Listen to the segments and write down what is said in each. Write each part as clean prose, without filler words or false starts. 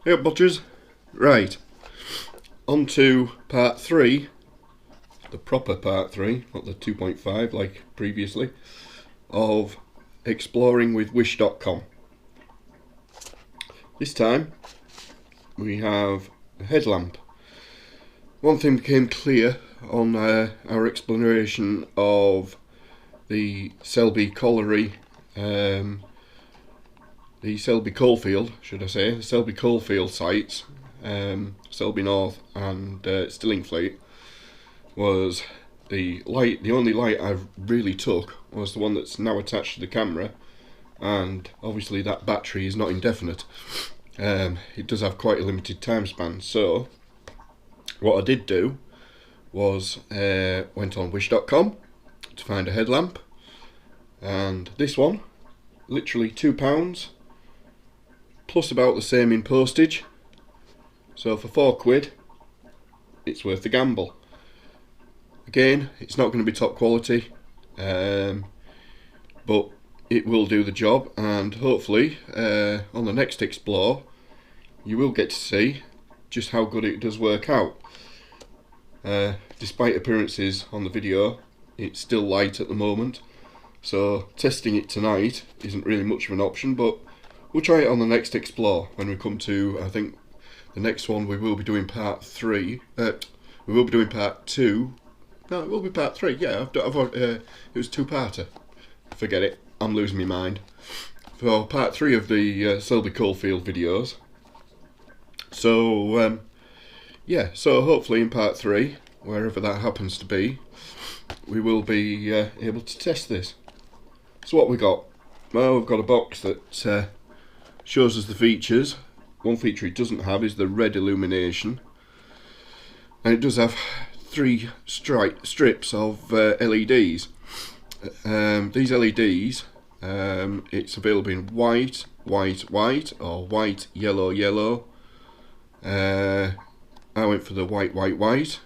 Hey up, butchers. Right, on to part 3, the proper part 3, not the 2.5 like previously, of exploring with wish.com. This time we have a headlamp. One thing became clear on our exploration of the Selby Colliery, the Selby Coalfield, should I say, the Selby Coalfield sites, Selby North and Stillingfleet, was the only light I really took was the one that's now attached to the camera, and obviously that battery is not indefinite. It does have quite a limited time span, so what I did do was went on wish.com to find a headlamp, and this one, literally £2 plus about the same in postage, so for £4 it's worth the gamble. Again, it's not going to be top quality, but it will do the job, and hopefully on the next explore you will get to see just how good it does work out. Despite appearances on the video, it's still light at the moment, so testing it tonight isn't really much of an option, but we'll try it on the next explore when we come to, I think, the next one. We will be doing part 3. We will be doing part 2. No, it will be part 3. Yeah, it was 2-parter. Forget it. I'm losing my mind. For part 3 of the Selby Coalfield videos. So, yeah. So hopefully in part 3, wherever that happens to be, we will be able to test this. So what we got? Well, we've got a box that shows us the features. One feature it doesn't have is the red illumination, and it does have 3 strips of LEDs. These LEDs, it's available in white, white, or white, yellow, yellow. I went for the white, white.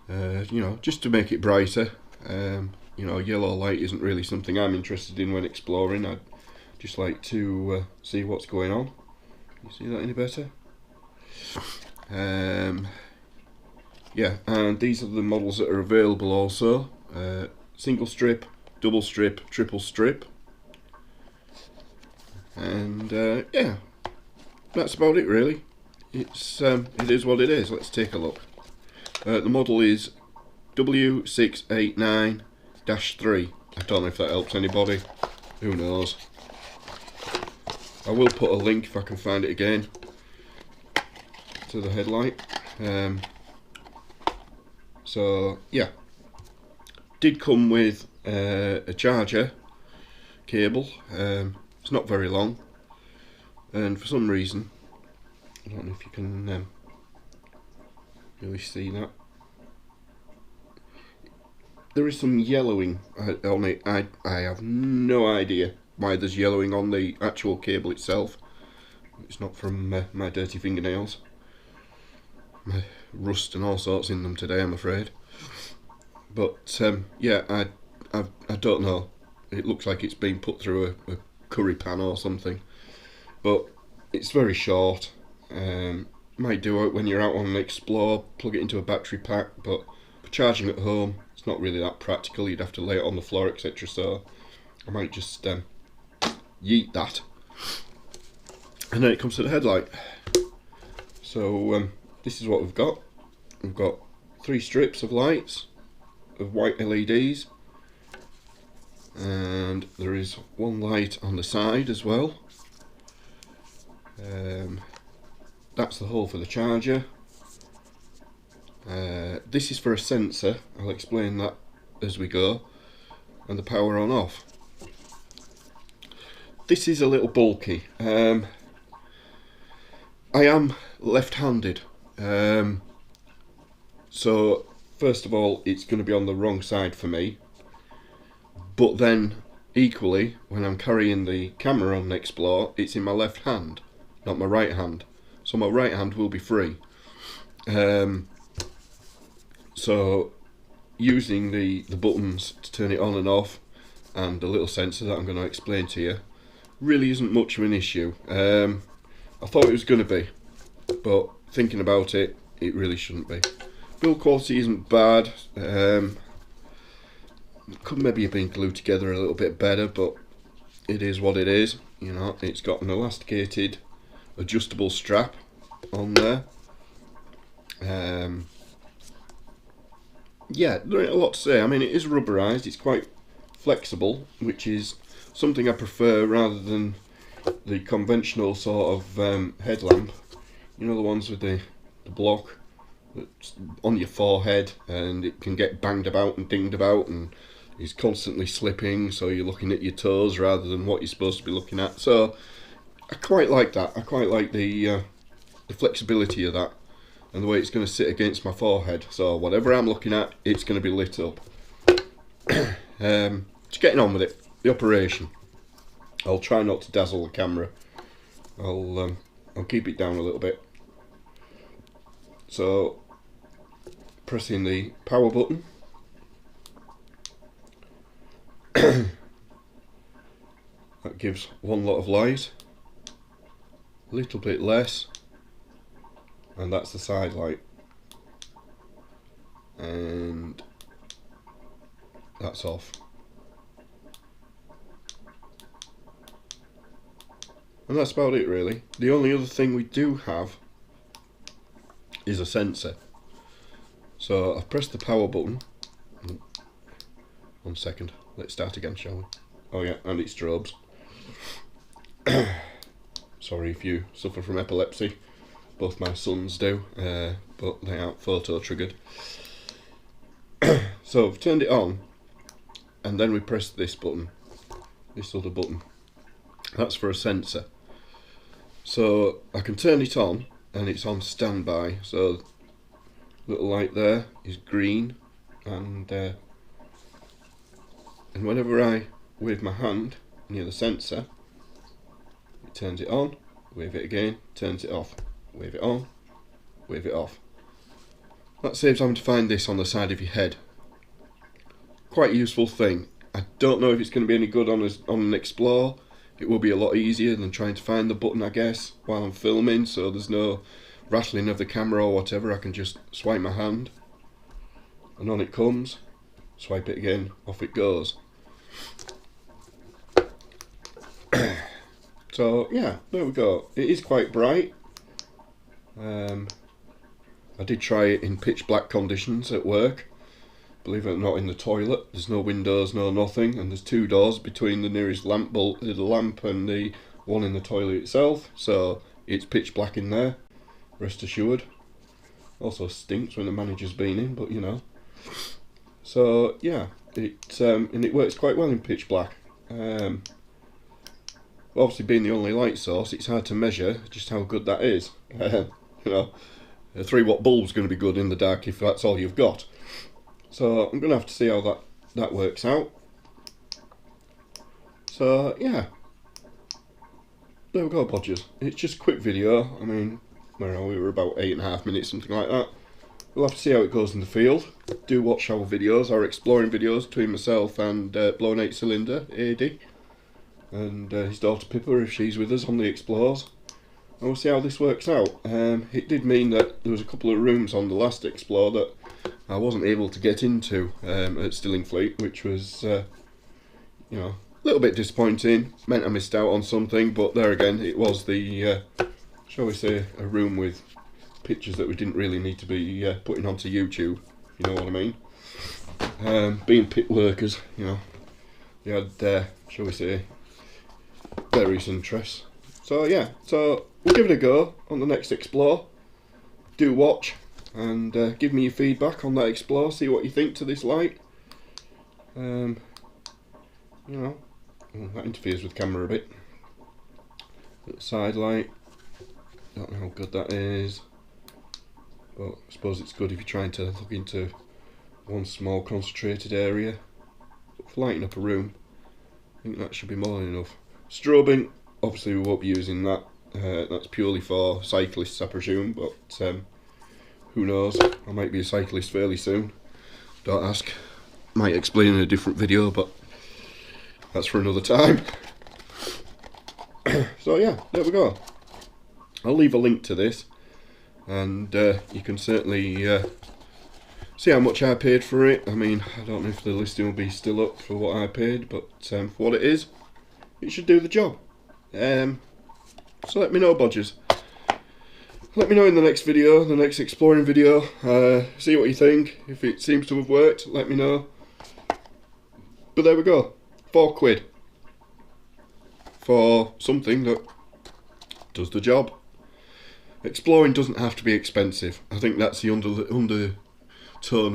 You know, just to make it brighter. You know, yellow light isn't really something I'm interested in when exploring. I'd just like to see what's going on. You see that any better? Yeah, and these are the models that are available also. Single strip, double strip, triple strip. And yeah, that's about it really. It is what it is. Let's take a look. The model is W689-3. I don't know if that helps anybody. Who knows? I will put a link, if I can find it again, to the headlight. So yeah, did come with a charger cable. It's not very long, and for some reason, I don't know if you can really see that, there is some yellowing on it. I have no idea why there's yellowing on the actual cable itself. It's not from my dirty fingernails. My rust and all sorts in them today, I'm afraid. But yeah, I don't know. It looks like it's been put through a curry pan or something. But it's very short. Might do it when you're out on an explore, plug it into a battery pack, but for charging at home, it's not really that practical. You'd have to lay it on the floor, etc. So I might just yeet that. And then it comes to the headlight. So this is what we've got. We've got 3 strips of lights of white LEDs, and there is 1 light on the side as well. That's the hole for the charger. This is for a sensor. I'll explain that as we go. And the power on off. This is a little bulky. I am left-handed, so first of all it's going to be on the wrong side for me, but then equally when I'm carrying the camera on Explore, it's in my left hand, not my right hand, so my right hand will be free. So using the buttons to turn it on and off, and the little sensor that I'm going to explain to you, really isn't much of an issue. I thought it was going to be, but thinking about it, it really shouldn't be. Build quality isn't bad. Could maybe have been glued together a little bit better, but it is what it is. You know, it's got an elasticated adjustable strap on there. Yeah, there ain't a lot to say. I mean, it is rubberized, it's quite flexible, which is something I prefer rather than the conventional sort of headlamp. You know, the ones with the block that's on your forehead, and it can get banged about and dinged about and is constantly slipping, so you're looking at your toes rather than what you're supposed to be looking at. So I quite like that. I quite like the flexibility of that and the way it's going to sit against my forehead. So whatever I'm looking at, it's going to be lit up. Just getting on with it. The operation. I'll try not to dazzle the camera. I'll keep it down a little bit. So pressing the power button. That gives one lot of light. A little bit less. And that's the side light, and that's off, and that's about it really. The only other thing we do have is a sensor. So I've pressed the power button. 1 second, let's start again, shall we? Oh yeah, and it strobes. Sorry if you suffer from epilepsy. Both my sons do, but they aren't photo triggered. So I've turned it on, and then we press this button, this other button. That's for a sensor. So I can turn it on, and it's on standby. So little light there is green, and whenever I wave my hand near the sensor, it turns it on. Wave it again, turns it off. Wave it on, wave it off. That saves having to find this on the side of your head. Quite a useful thing. I don't know if it's going to be any good on an Explorer. It will be a lot easier than trying to find the button, I guess, while I'm filming, so there's no rattling of the camera or whatever. I can just swipe my hand, and on it comes. Swipe it again, off it goes. So yeah, there we go. It is quite bright. I did try it in pitch black conditions at work. Believe it or not, in the toilet. There's no windows, no nothing, and there's 2 doors between the nearest lamp bulb, the lamp, and the one in the toilet itself. So it's pitch black in there. Rest assured. Also stinks when the manager's been in, but you know. So yeah, and it works quite well in pitch black. Obviously, being the only light source, it's hard to measure just how good that is. You know, a 3-watt bulb's going to be good in the dark if that's all you've got. So I'm going to have to see how that works out. So yeah, there we go, Bodgers. It's just a quick video. I mean, where are we? We're about 8.5 minutes, something like that. We'll have to see how it goes in the field. Do watch our videos, our exploring videos between myself and Blown 8 Cylinder, AD. And his daughter Pippa, if she's with us on the Explorers. And we'll see how this works out. It did mean that there was a couple of rooms on the last Explorer that I wasn't able to get into at Stillingfleet, which was, you know, a little bit disappointing. Meant I missed out on something, but there again, it was the, shall we say, a room with pictures that we didn't really need to be putting onto YouTube, if you know what I mean. Being pit workers, you know, they had, shall we say, various interests. So yeah, so we'll give it a go on the next Explore. Do watch and give me your feedback on that Explore. See what you think to this light. You know, that interferes with the camera a bit. Little side light. Don't know how good that is, but I suppose it's good if you're trying to look into one small concentrated area. But for lighting up a room, I think that should be more than enough. Strobing, obviously we won't be using that. That's purely for cyclists, I presume, but who knows, I might be a cyclist fairly soon. Don't ask. Might explain in a different video, but that's for another time. So yeah, there we go. I'll leave a link to this, and you can certainly see how much I paid for it. I mean, I don't know if the listing will be still up for what I paid, but for what it is, it should do the job. So let me know, bodgers. Let me know in the next video, the next exploring video. See what you think. If it seems to have worked, let me know. But there we go. £4 for something that does the job. Exploring doesn't have to be expensive. I think that's the undertone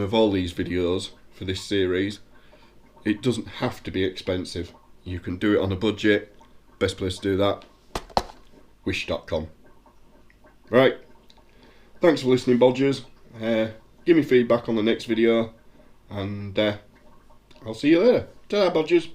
of all these videos for this series. It doesn't have to be expensive. You can do it on a budget. Best place to do that, wish.com. Right, thanks for listening, bodgers. Give me feedback on the next video, and I'll see you later. Ta-da, bodgers.